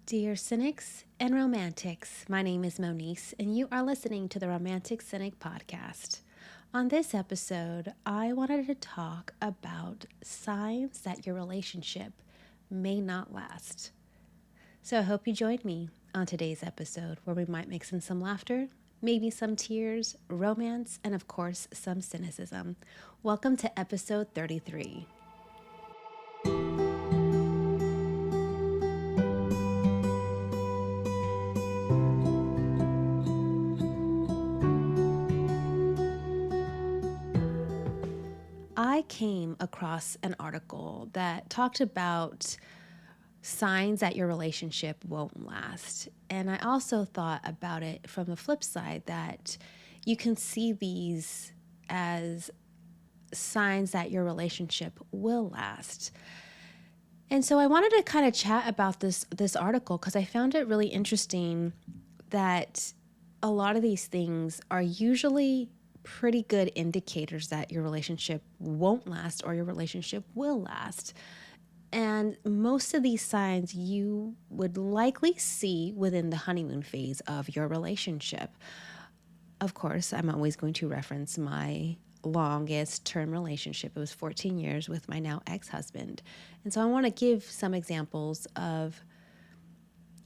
Dear Cynics and Romantics, my name is Monice, and you are listening to the Romantic Cynic podcast. On this episode, I wanted to talk about signs that your relationship may not last. So I hope you join me on today's episode where we might mix in some laughter, maybe some tears, romance, and of course, some cynicism. Welcome to episode 33. I came across an article that talked about signs that your relationship won't last. And I also thought about it from the flip side that you can see these as signs that your relationship will last. And so I wanted to kind of chat about this article because I found it really interesting that a lot of these things are usually pretty good indicators that your relationship won't last or your relationship will last. And most of these signs you would likely see within the honeymoon phase of your relationship. Of course, I'm always going to reference my longest term relationship. It was 14 years with my now ex-husband. And so I want to give some examples of,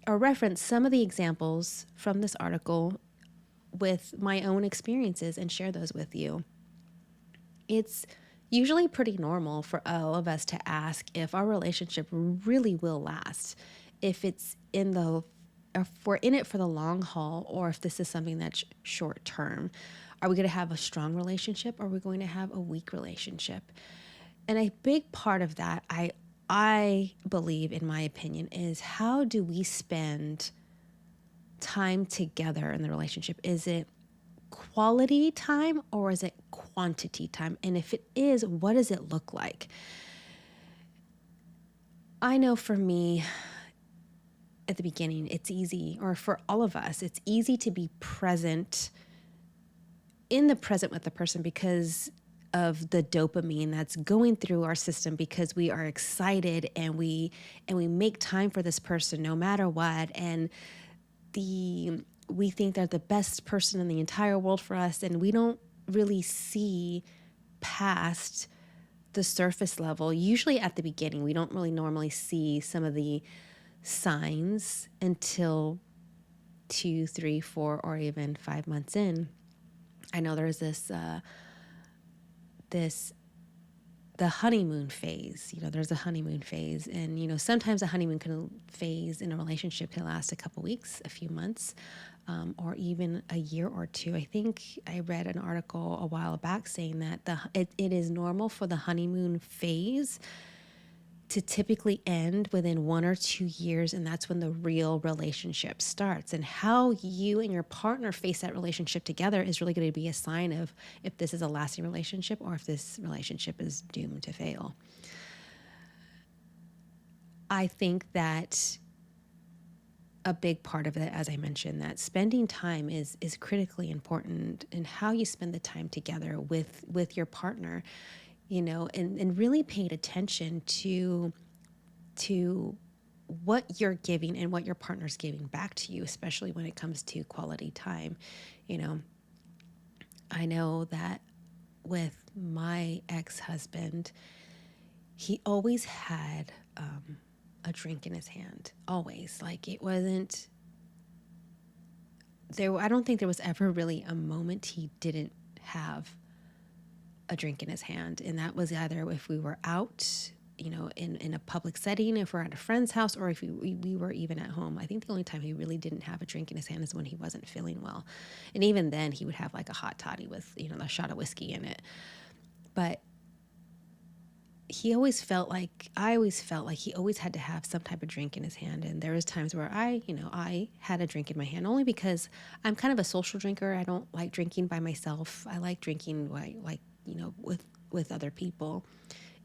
or reference some of the examples from this article with my own experiences and share those with you. It's usually pretty normal for all of us to ask if our relationship really will last, if we're in it for the long haul, or if this is something that's short term. Are we going to have a strong relationship, or are we going to have a weak relationship? And a big part of that, I believe, in my opinion, is how do we spend time together in the relationship? Is it quality time or is it quantity time? And if it is, what does it look like? I know for me, at the beginning, it's easy, or for all of us, it's easy to be in the present with the person because of the dopamine that's going through our system, because we are excited and we make time for this person no matter what. And we think they're the best person in the entire world for us, and we don't really see past the surface level. Usually at the beginning, we don't really normally see some of the signs until 2, 3, 4, or even 5 months in. I know there's the honeymoon phase. There's a honeymoon phase, and sometimes a honeymoon phase in a relationship can last a couple weeks, a few months, or even a year or two. I think I read an article a while back saying that it is normal for the honeymoon phase to typically end within 1 or 2 years, and that's when the real relationship starts. And how you and your partner face that relationship together is really going to be a sign of if this is a lasting relationship or if this relationship is doomed to fail. I think that a big part of it, as I mentioned, that spending time is critically important in how you spend the time together with your partner. And really paying attention to what you're giving and what your partner's giving back to you, especially when it comes to quality time. I know that with my ex-husband, he always had a drink in his hand, always. Like, it wasn't there. I don't think there was ever really a moment he didn't have a drink in his hand. And that was either if we were out, in a public setting, if we're at a friend's house, or if we were even at home. I think the only time he really didn't have a drink in his hand is when he wasn't feeling well. And even then he would have like a hot toddy with, a shot of whiskey in it. But I always felt like he always had to have some type of drink in his hand. And there was times where I had a drink in my hand, only because I'm kind of a social drinker. I don't like drinking by myself. I like drinking with other people.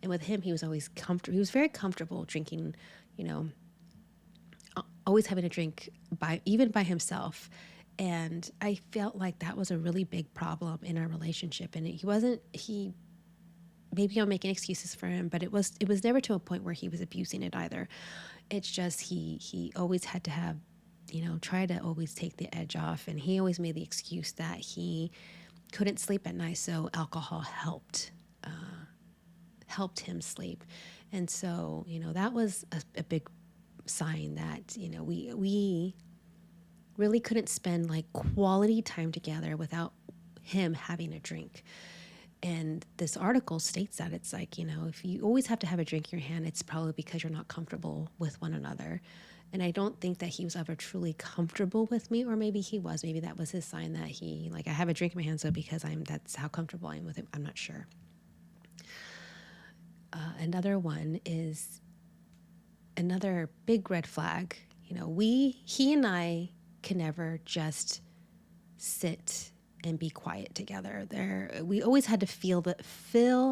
And with him, he was always comfortable. He was very comfortable drinking, always having a drink even by himself. And I felt like that was a really big problem in our relationship. And maybe I'm making excuses for him, but it was never to a point where he was abusing it either. It's just he always had to have, try to always take the edge off, and he always made the excuse that he couldn't sleep at night, so alcohol helped him sleep. And so, that was a big sign that, we really couldn't spend like quality time together without him having a drink. And this article states that it's like, if you always have to have a drink in your hand, it's probably because you're not comfortable with one another. And I don't think that he was ever truly comfortable with me, or maybe he was. Maybe that was his sign that he, like, I have a drink in my hand, so because that's how comfortable I am with him. I'm not sure. Another one is another big red flag. He and I can never just sit and be quiet together. We always had to fill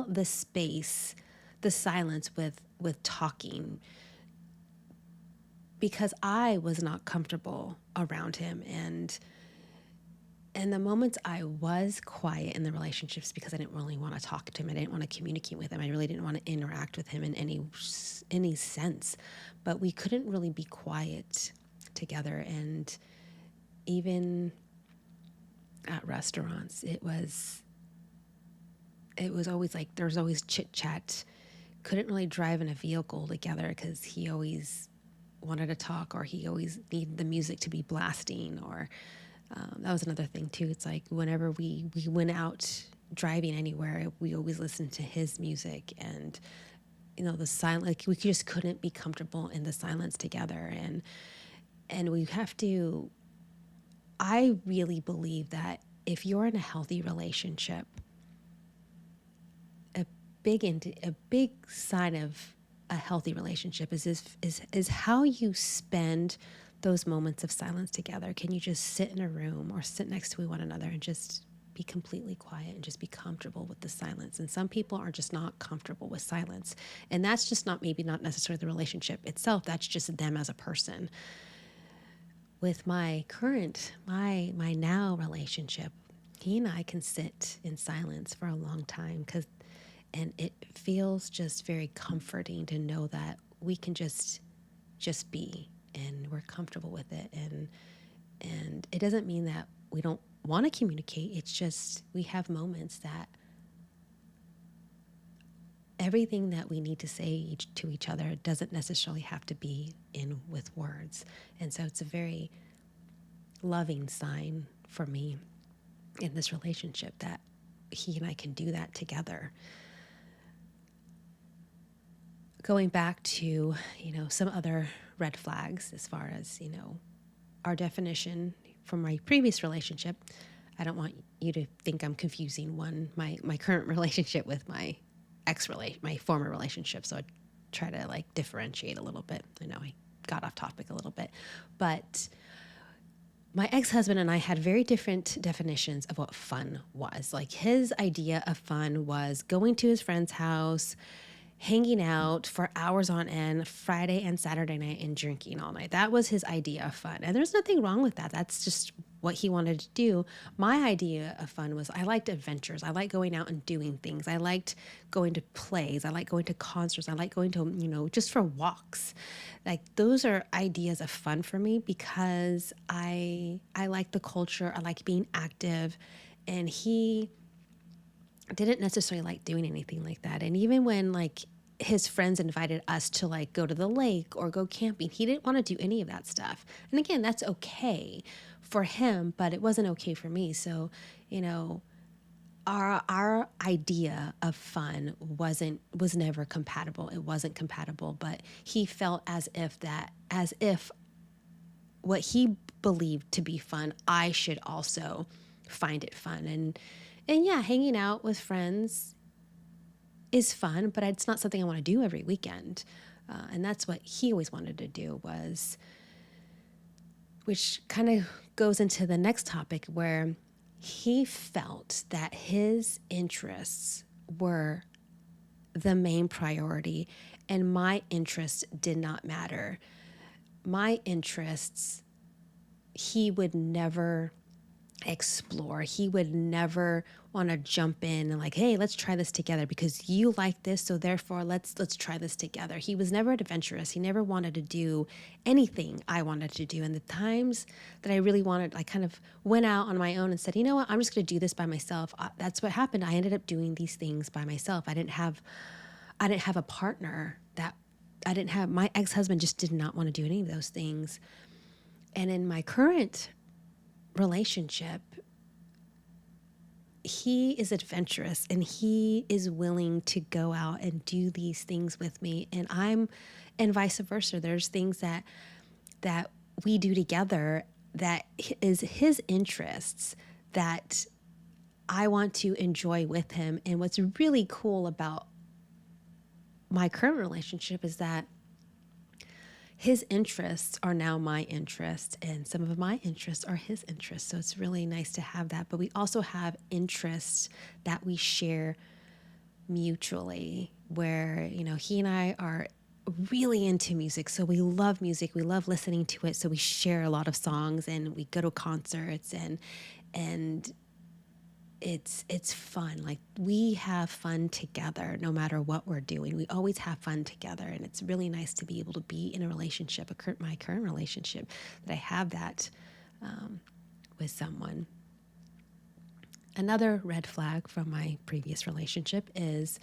the space, the silence with talking, because I was not comfortable around him. And the moments I was quiet in the relationships, because I didn't really want to talk to him, I didn't want to communicate with him, I really didn't want to interact with him in any sense. But we couldn't really be quiet together. And even at restaurants, it was always like there was always chit chat. Couldn't really drive in a vehicle together because he always wanted to talk, or he always needed the music to be blasting, or that was another thing too. It's like whenever we went out driving anywhere, we always listened to his music, and the silence, like we just couldn't be comfortable in the silence together. And we have to, I really believe that if you're in a healthy relationship, a big sign of a healthy relationship is how you spend those moments of silence together. Can you just sit in a room or sit next to one another and just be completely quiet and just be comfortable with the silence? And some people are just not comfortable with silence. And that's just not necessarily the relationship itself. That's just them as a person. With my now relationship, he and I can sit in silence for a long time, and it feels just very comforting to know that we can just be, and we're comfortable with it. And it doesn't mean that we don't want to communicate. It's just we have moments that everything that we need to say to each other doesn't necessarily have to be in with words. And so it's a very loving sign for me in this relationship that he and I can do that together. Going back to, some other red flags as far as, our definition from my previous relationship. I don't want you to think I'm confusing my current relationship with my my former relationship. So I try to like differentiate a little bit. I know I got off topic a little bit, but my ex-husband and I had very different definitions of what fun was. Like his idea of fun was going to his friend's house, hanging out for hours on end, Friday and Saturday night, and drinking all night. That was his idea of fun. And there's nothing wrong with that. That's just what he wanted to do. My idea of fun was I liked adventures. I liked going out and doing things. I liked going to plays. I liked going to concerts. I liked going to, just for walks. Like those are ideas of fun for me because I like the culture. I like being active. And he didn't necessarily like doing anything like that. And even when like his friends invited us to like go to the lake or go camping, he didn't want to do any of that stuff. And again, that's okay for him, but it wasn't okay for me. So, our idea of fun was never compatible. It wasn't compatible, but he felt as if what he believed to be fun, I should also find it fun. And yeah, hanging out with friends is fun, but it's not something I want to do every weekend. And that's what he always wanted to do which kind of goes into the next topic, where he felt that his interests were the main priority and my interests did not matter. My interests, he would never explore. He would never want to jump in and like, hey, let's try this together because you like this, so therefore let's try this together. He was never adventurous. He never wanted to do anything I wanted to do. And the times that I really wanted, I kind of went out on my own and said, you know what, I'm just going to do this by myself. That's what happened. I ended up doing these things by myself. I didn't have a partner. That I didn't have. My ex-husband just did not want to do any of those things. And in my current relationship, he is adventurous and he is willing to go out and do these things with me, and vice versa. There's things that we do together that is his interests that I want to enjoy with him. And what's really cool about my current relationship is that his interests are now my interests, and some of my interests are his interests. So it's really nice to have that. But we also have interests that we share mutually, where, he and I are really into music. So we love music. We love listening to it. So we share a lot of songs and we go to concerts, and it's fun. Like, we have fun together no matter what we're doing. We always have fun together, and it's really nice to be able to be in a relationship, my current relationship, that I have that with someone. Another red flag from my previous relationship is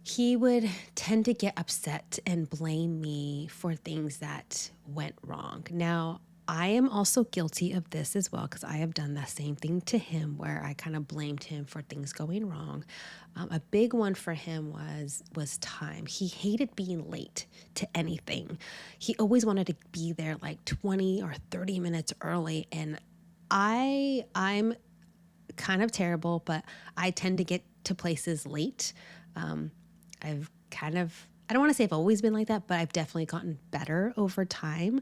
he would tend to get upset and blame me for things that went wrong. Now, I am also guilty of this as well, because I have done the same thing to him where I kind of blamed him for things going wrong. A big one for him was time. He hated being late to anything. He always wanted to be there like 20 or 30 minutes early, and I'm kind of terrible, but I tend to get to places late. I've kind of, I don't want to say I've always been like that, but I've definitely gotten better over time,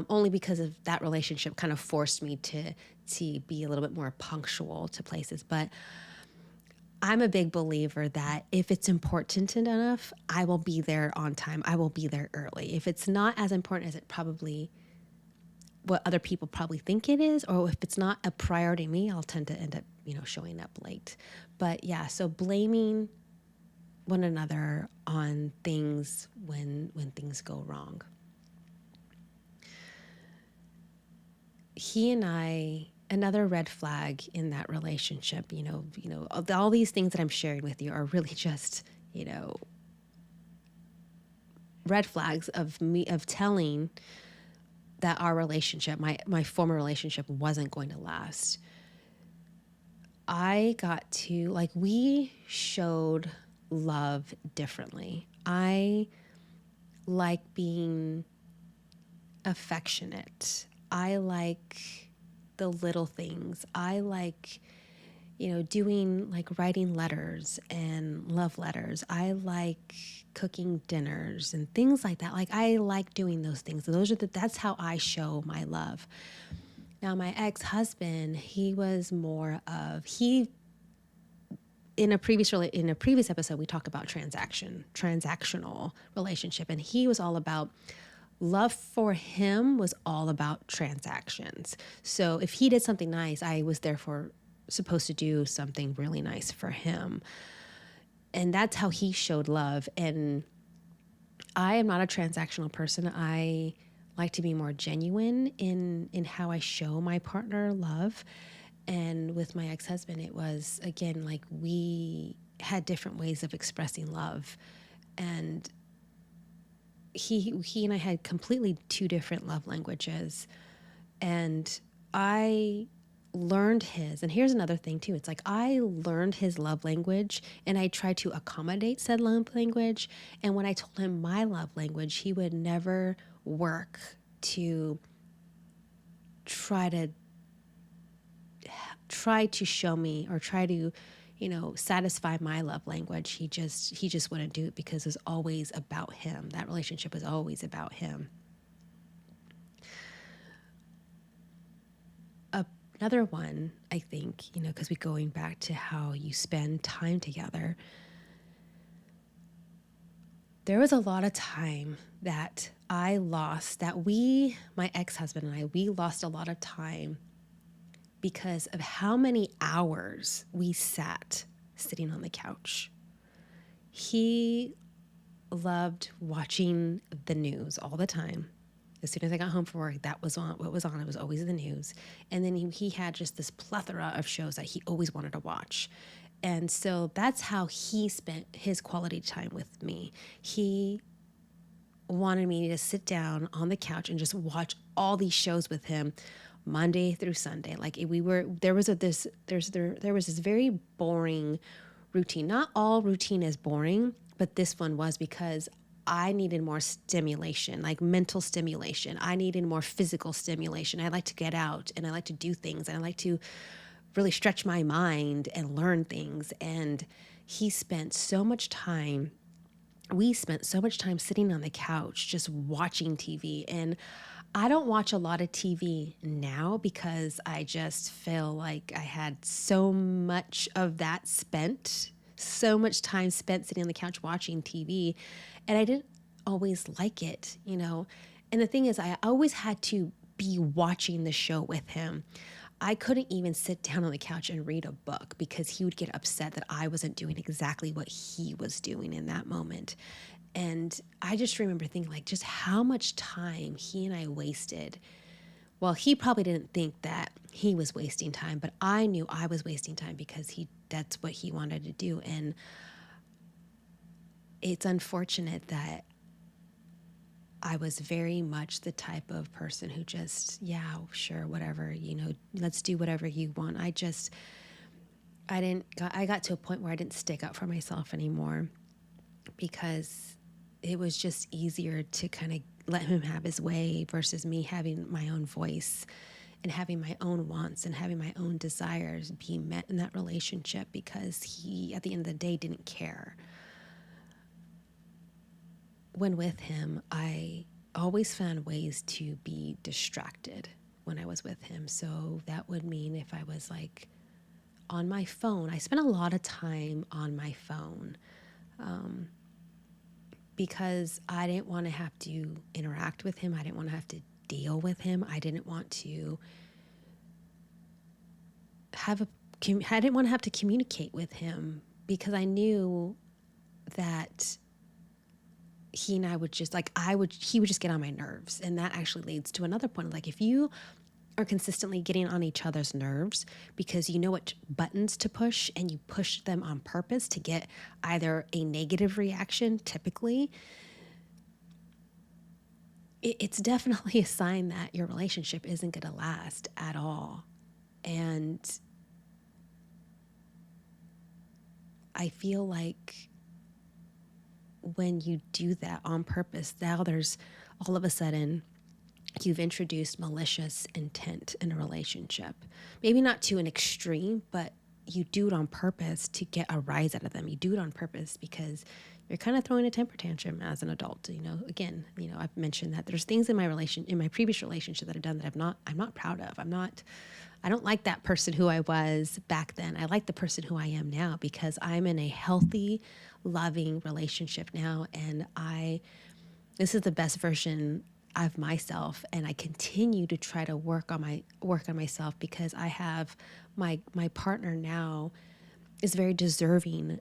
only because of that relationship kind of forced me to be a little bit more punctual to places. But I'm a big believer that if it's important enough, I will be there on time. I will be there early. If it's not as important as it probably, what other people probably think it is, or if it's not a priority to me, I'll tend to end up, showing up late. But yeah, so blaming one another on things when things go wrong. He and I, another red flag in that relationship, all these things that I'm sharing with you are really just, red flags of me, of telling that our relationship, my former relationship, wasn't going to last. I got to, like, we showed love differently. I like being affectionate. I like the little things. I like, doing, like, writing letters and love letters. I like cooking dinners and things like that. Like, I like doing those things. That's how I show my love. Now, my ex-husband, he was more of, in a previous episode, we talked about transactional relationship, and he was all about, love for him was all about transactions. So if he did something nice, I was therefore supposed to do something really nice for him. And that's how he showed love. And I am not a transactional person. I like to be more genuine in how I show my partner love. And with my ex-husband, it was, again, like, we had different ways of expressing love. And he and I had completely two different love languages. And I learned his. And here's another thing too. It's like, I learned his love language and I tried to accommodate said love language. And when I told him my love language, he would never work to try to show me or try to, satisfy my love language. He just wouldn't do it because it was always about him. That relationship was always about him. Another one, I think, because we're going back to how you spend time together. There was a lot of time that I lost, my ex-husband and I, we lost a lot of time because of how many hours we sat sitting on the couch. He loved watching the news all the time. As soon as I got home from work, that was on. What was on, it was always the news. And then he had just this plethora of shows that he always wanted to watch. And so that's how he spent his quality time with me. He wanted me to sit down on the couch and just watch all these shows with him Monday through Sunday. Like there was this very boring routine. Not all routine is boring, but this one was, because I needed more stimulation, like mental stimulation. I needed more physical stimulation. I like to get out and I like to do things and I like to really stretch my mind and learn things. And we spent so much time sitting on the couch just watching TV. And I don't watch a lot of TV now because I just feel like I had so much time spent sitting on the couch watching TV, and I didn't always like it, you know? And the thing is, I always had to be watching the show with him. I couldn't even sit down on the couch and read a book because he would get upset that I wasn't doing exactly what he was doing in that moment. And I just remember thinking, like, just how much time he and I wasted. Well, he probably didn't think that he was wasting time, but I knew I was wasting time because that's what he wanted to do. And it's unfortunate that I was very much the type of person who just, yeah, sure, whatever, let's do whatever you want. I got to a point where I didn't stick up for myself anymore because it was just easier to kind of let him have his way versus me having my own voice and having my own wants and having my own desires be met in that relationship, because he, at the end of the day, didn't care. When with him, I always found ways to be distracted when I was with him. So that would mean if I was like on my phone, I spent a lot of time on my phone because I didn't want to have to interact with him. I didn't want to have to deal with him. I didn't want to have to communicate with him because I knew that he and I would just he would just get on my nerves. And that actually leads to another point. Like, if you are consistently getting on each other's nerves because you know what buttons to push and you push them on purpose to get either a negative reaction, typically, it's definitely a sign that your relationship isn't going to last at all. And I feel like when you do that on purpose, now there's all of a sudden you've introduced malicious intent in a relationship. Maybe not to an extreme, but you do it on purpose to get a rise out of them. You do it on purpose because you're kind of throwing a temper tantrum as an adult. Again, I've mentioned that there's things in my previous relationship that I've done that I'm not proud of. I don't like that person who I was back then. I like the person who I am now because I'm in a healthy, loving relationship now, and this is the best version of myself, and I continue to try to work on myself because I have my partner now is very deserving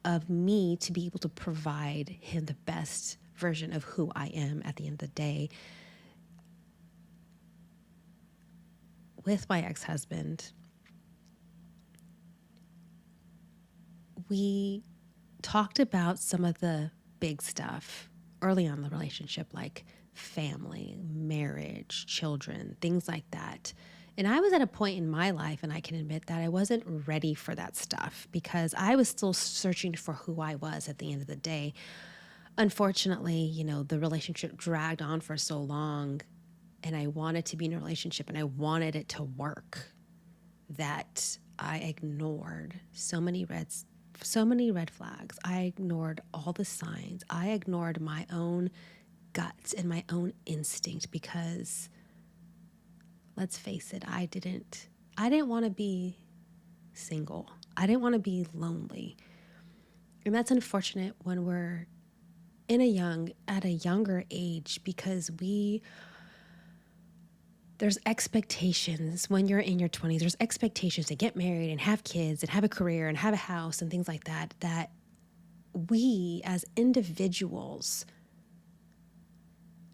of me to be able to provide him the best version of who I am at the end of the day. With my ex-husband, we talked about some of the big stuff early on in the relationship, like family, marriage, children, things like that. And I was at a point in my life, and I can admit that I wasn't ready for that stuff because I was still searching for who I was at the end of the day. Unfortunately, the relationship dragged on for so long, and I wanted to be in a relationship and I wanted it to work, that I ignored so many red flags. I ignored all the signs. I ignored my own guts and my own instinct because, let's face it, I didn't want to be single. I didn't want to be lonely. And that's unfortunate when we're at a younger age because we there's expectations when you're in your 20s. There's expectations to get married and have kids and have a career and have a house and things like that, that we as individuals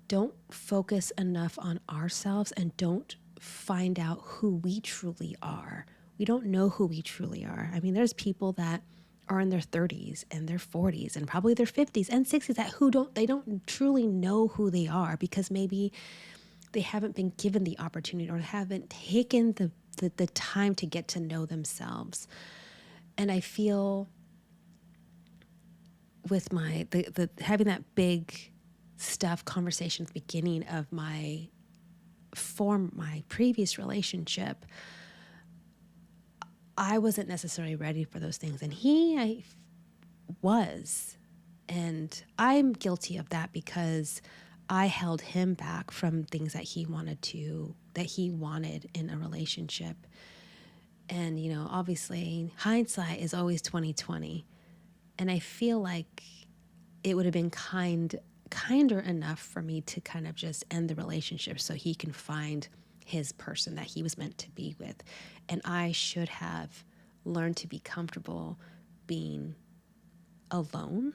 don't focus enough on ourselves and don't find out who we truly are. We don't know who we truly are. I mean, there's people that are in their 30s and their 40s and probably their 50s and 60s that they don't truly know who they are because maybe they haven't been given the opportunity or haven't taken the time to get to know themselves. And I feel with my the having that big stuff conversation at the beginning of my previous relationship, I wasn't necessarily ready for those things, and I was, and I'm guilty of that because I held him back from things that he wanted in a relationship. And obviously hindsight is always 2020, and I feel like it would have been kinder enough for me to kind of just end the relationship so he can find his person that he was meant to be with. And I should have learned to be comfortable being alone,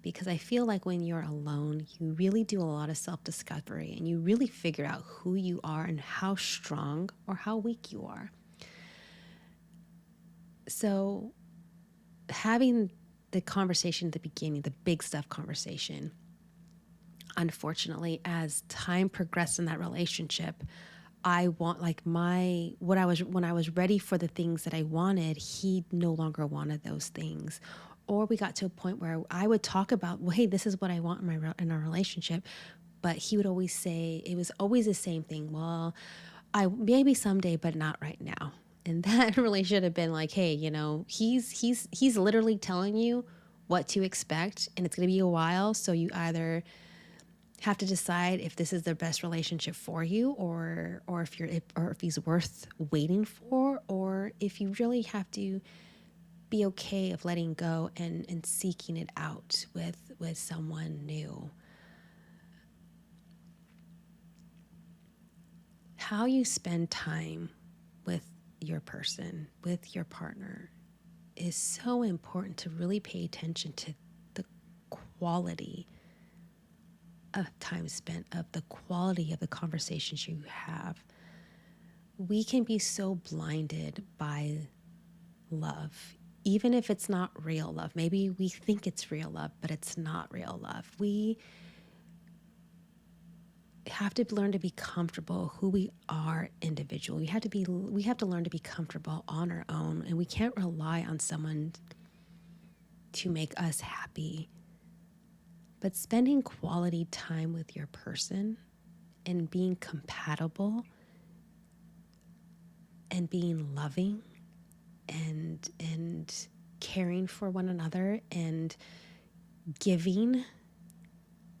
because I feel like when you're alone, you really do a lot of self-discovery and you really figure out who you are and how strong or how weak you are. So having the conversation at the beginning, the big stuff conversation, unfortunately, as time progressed in that relationship, I want when I was ready for the things that I wanted, he no longer wanted those things. Or we got to a point where I would talk about, well, hey, this is what I want in our relationship. But he would always say, it was always the same thing. Well, I maybe someday, but not right now. And that really should have been like, hey, he's literally telling you what to expect, and it's going to be a while. So you either have to decide if this is the best relationship for you, or if he's worth waiting for, or if you really have to be okay of letting go and seeking it out with someone new. How you spend time with your person, with your partner, is so important to really pay attention to the quality of time spent, of the quality of the conversations you have. We can be so blinded by love, even if it's not real love. Maybe we think it's real love, but it's not real love. We have to learn to be comfortable who we are individually. We have to learn to be comfortable on our own, and we can't rely on someone to make us happy. But spending quality time with your person and being compatible and being loving and caring for one another and giving,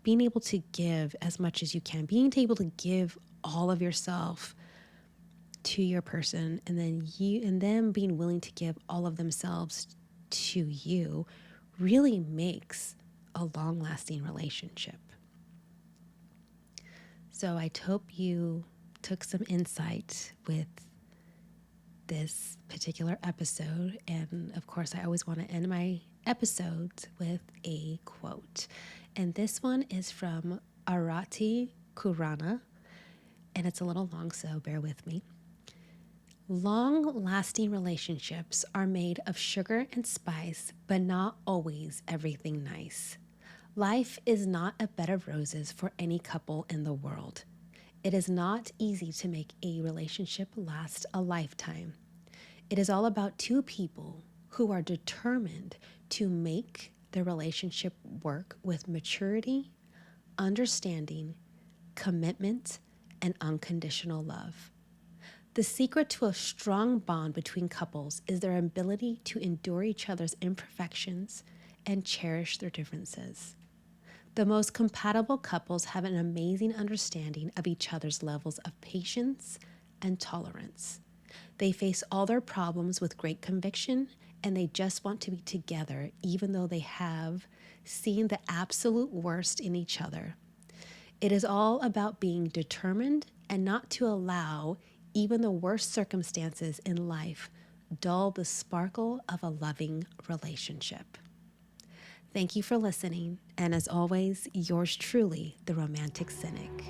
being able to give as much as you can, being able to give all of yourself to your person, and them being willing to give all of themselves to you, really makes a long-lasting relationship. So I hope you took some insight with this particular episode. And of course, I always want to end my episodes with a quote. And this one is from Arati Kurana, and it's a little long, so bear with me. Long-lasting relationships are made of sugar and spice, but not always everything nice. Life is not a bed of roses for any couple in the world. It is not easy to make a relationship last a lifetime. It is all about two people who are determined to make their relationship work with maturity, understanding, commitment, and unconditional love. The secret to a strong bond between couples is their ability to endure each other's imperfections and cherish their differences. The most compatible couples have an amazing understanding of each other's levels of patience and tolerance. They face all their problems with great conviction, and they just want to be together even though they have seen the absolute worst in each other. It is all about being determined and not to allow even the worst circumstances in life dull the sparkle of a loving relationship. Thank you for listening, and as always, yours truly, the Romantic Cynic.